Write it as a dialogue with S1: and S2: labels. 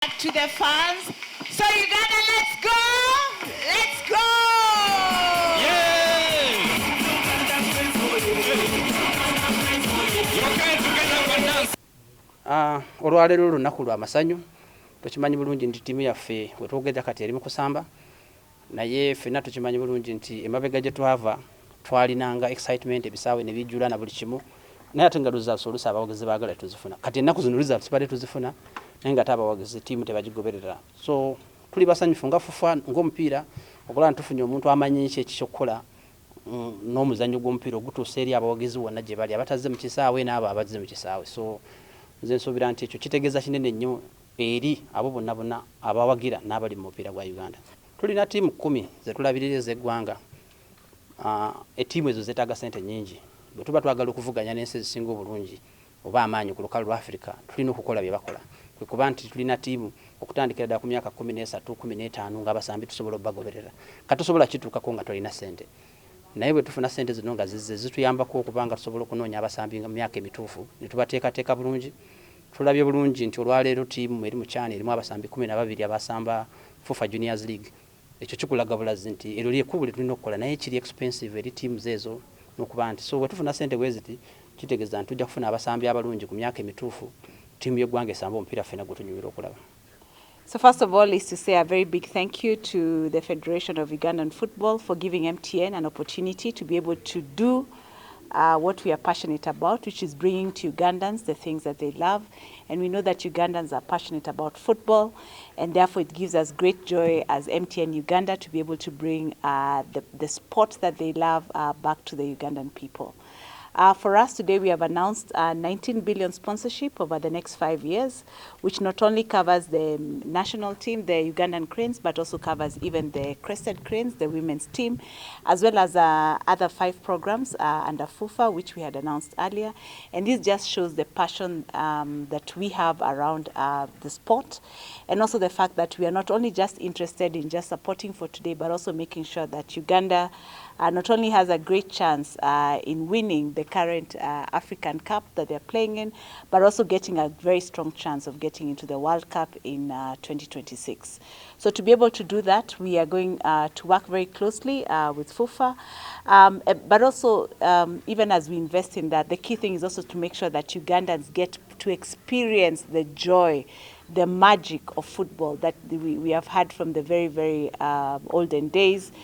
S1: To the fans. So Uganda, let's go! Let's go!
S2: Olwaleero olunaku lwa masanyu tukimanyi bulungi nti ttiimu yaffe wetwogedde kati eri mu kusamba naye ffenna tukimanyi bulungi nti emabega gye twava twalinanga excitement ebisaawe ne bijjula na buli kimu naye ate nga results oluusi abawagizi baagala tuzifuna kati ennaku zino results tubadde tuzifuna naye nga ate abawagizi ttiimu tebagigoberera so tuli basanyufu nga Fufa ng'omupiira okulaba tufunye omuntu amanyi ki ekikyokukola n'omuzannyo gw'omupiira ogutuusa eri abawagizi wonna gye bali abatazze mu kisaawe n'abo abazze mu kisaawe so nze nsuubira nti ekyo kitegeeza kinene nnyo eri abo bonna bonna abawagira n'abali mu mupiira gwa Uganda. Tulina ttiimu 10 ze tulabirira ez'eggwanga. Ettiimu ezo zeetaaga ssente nnyingi bwe tuba twagala okuvuganya n'ensi ezisinga obulungi oba amaanyi ku lukalu lwa Africa tulina okukola bye bakola kwe kuba nti tulina ttiimu okutandikira ddala ku myaka 13 15 ng'abasambi tusobola obbagoberera katusobola kituukako nga tolina ssente naye bwe tufuna ssente zino nga zizze zituyambako okubanga tusobola okunoonya abasambi nga mu myaka emituufu ne tubateekateeka bulungi tulabye bulungi nti olwaleero ttiimu eri mu kyana erimu abasambi 12 abasamba Fufa Juniors League ekyo kikulaga bulazi nti eryo lyekkubo lye tulina okukola naye kiri expensive eri ttiimu zeezo n'okuba nti so bwe tufuna ssente bwe ziti kitegeeza nti tujja kufuna abasambi abalungi ku myaka emituufu ttiimu y'eggwanga esamba omupiira ffenna gwe tunyumirwa okulaba.
S3: So first of all is to say a very big thank you to the Federation of Ugandan Football for giving MTN an opportunity to be able to do what we are passionate about, which is bringing to Ugandans the things that they love. And we know that Ugandans are passionate about football, and therefore it gives us great joy as MTN Uganda to be able to bring the sport that they love back to the Ugandan people. For us today, we have announced 19 billion sponsorship over the next 5 years, which not only covers the national team, the Ugandan Cranes, but also covers even the Crested Cranes, the women's team, as well as other 5 programs under Fufa, which we had announced earlier. And this just shows the passion that we have around the sport, and also the fact that we are not only just interested in just supporting for today, but also making sure that Uganda not only has a great chance in winning the current African Cup that they're playing in, but also getting a very strong chance of getting into the World Cup in 2026. So to be able to do that, we are going to work very closely with Fufa, but also even as we invest in that, the key thing is also to make sure that Ugandans get to experience the joy, the magic of football that we have had from the very, very olden days.